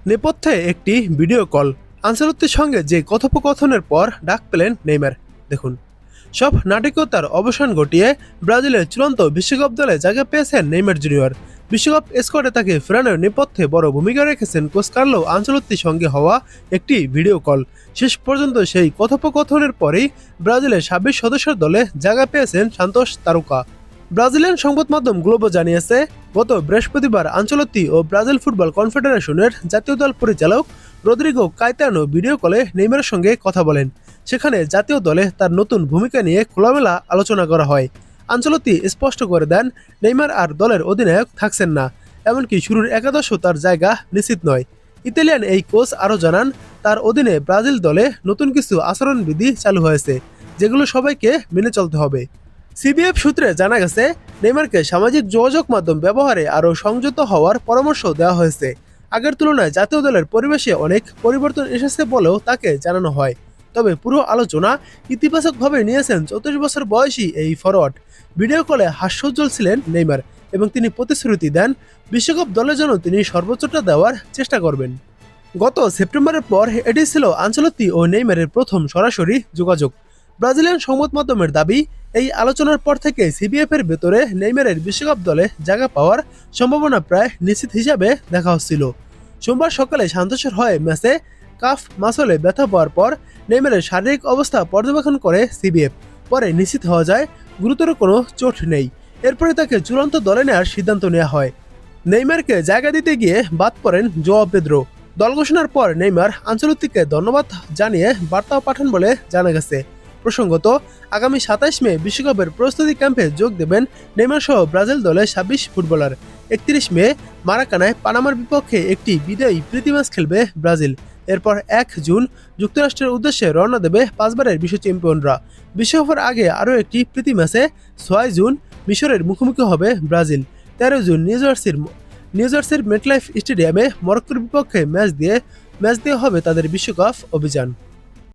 নেপথ্যে একটি video call. আনচেলত্তির সঙ্গে যে কথোপকথনের পর ডাক পেলেন নেইমার। দেখুন, সব নাটকীয়তার অবসান ঘটিয়ে ব্রাজিলের চূড়ান্ত বিশ্বকাপ দলে জায়গা পেয়েছেন নেইমার জুনিয়র। বিশ্বকাপ স্কোয়াডে তাকে ফেরানোর নেপথ্যে বড় ভূমিকা রেখেছেন কোচ কার্লো আনচেলত্তির সঙ্গে হওয়া একটি ভিডিও কল। শেষ পর্যন্ত সেই কথোপকথনের পরেই ব্রাজিলের ২৬ সদস্যের দলে জায়গা পেয়েছেন সান্তোস তারকা। ব্রাজিলিয়ান সংবাদ মাধ্যম গ্লোবো জানিয়েছে, গত বৃহস্পতিবার আনচেলত্তি ও ব্রাজিল ফুটবল কনফেডারেশনের জাতীয় দল পরিচালক রদ্রিগো কাইতানো ভিডিও কলে নেইমারের সঙ্গে কথা বলেন। সেখানে জাতীয় দলে তার নতুন ভূমিকা নিয়ে খোলামেলা আলোচনা করা হয়। আনচেলত্তি স্পষ্ট করে দেন, নেইমার আর দলের অধিনায়ক থাকছেন না, এমনকি শুরুর একাদশও তার জায়গা নিশ্চিত নয়। ইতালিয়ান এই কোচ আরও জানান, তার অধীনে ব্রাজিল দলে নতুন কিছু আচরণবিধি চালু হয়েছে, যেগুলো সবাইকে মেনে চলতে হবে। সিবিএফ সূত্রে জানা গেছে, নেইমারকে সামাজিক যোগাযোগ মাধ্যম ব্যবহারে আরও সংযত হওয়ার পরামর্শ দেওয়া হয়েছে। আগের তুলনায় জাতীয় দলের পরিবেশে অনেক পরিবর্তন এসেছে বলেও তাকে জানানো হয়। তবে পুরো আলোচনা ইতিবাচকভাবে নিয়েছেন 34 বছর বয়সী এই ফরোয়ার্ড। ভিডিও কলে হাস্যোজ্জ্বল ছিলেন নেইমার এবং তিনি প্রতিশ্রুতি দেন, বিশ্বকাপ দলের জন্য তিনি সর্বোচ্চটা দেওয়ার চেষ্টা করবেন। গত সেপ্টেম্বরের পর এটি ছিল আনচেলত্তি ও নেইমারের প্রথম সরাসরি যোগাযোগ। ব্রাজিলিয়ান সংবাদ মাধ্যমের দাবি, এই আলোচনার পর থেকে সিবিএফের ভেতরে নেইমারের বিশ্বকাপ দলে জায়গা পাওয়ার সম্ভাবনা প্রায় নিশ্চিত হিসাবে দেখা হচ্ছিল। সোমবার সকালে সান্তোসের হয়ে ম্যাচে কাফ মাসলে ব্যথা পাওয়ার পর নেইমারের শারীরিক অবস্থা পর্যবেক্ষণ করে সিবিএফ। পরে নিশ্চিত হওয়া যায় গুরুতর কোনো চোট নেই। এরপরে তাকে চূড়ান্ত দলে নেওয়ার সিদ্ধান্ত নেওয়া হয়। নেইমারকে জায়গা দিতে গিয়ে বাদ পড়েন জোয়া পেদ্রো। দল ঘোষণার পর নেইমার আনচেলত্তিকে ধন্যবাদ জানিয়ে বার্তাও পাঠান বলে জানা গেছে। প্রসঙ্গত, আগামী ২৭ মে বিশ্বকাপের প্রস্তুতি ক্যাম্পে যোগ দেবেন নেইমার সহ ব্রাজিল দলের ২৬ ফুটবলার। ৩১ মে মারাকানায় পানামার বিপক্ষে একটি বিদায়ী প্রীতি ম্যাচ খেলবে ব্রাজিল। এরপর ১ জুন যুক্তরাষ্ট্রের উদ্দেশ্যে রওনা দেবে ৫ বারের বিশ্ব চ্যাম্পিয়নরা। বিশ্বকাপের আগে আরও একটি প্রীতি ম্যাচে ৬ জুন মিশরের মুখোমুখি হবে ব্রাজিল। ১৩ জুন নিউজার্সির মেটলাইফ স্টেডিয়ামে মরক্কোর বিপক্ষে ম্যাচ দিয়ে হবে তাদের বিশ্বকাপ অভিযান।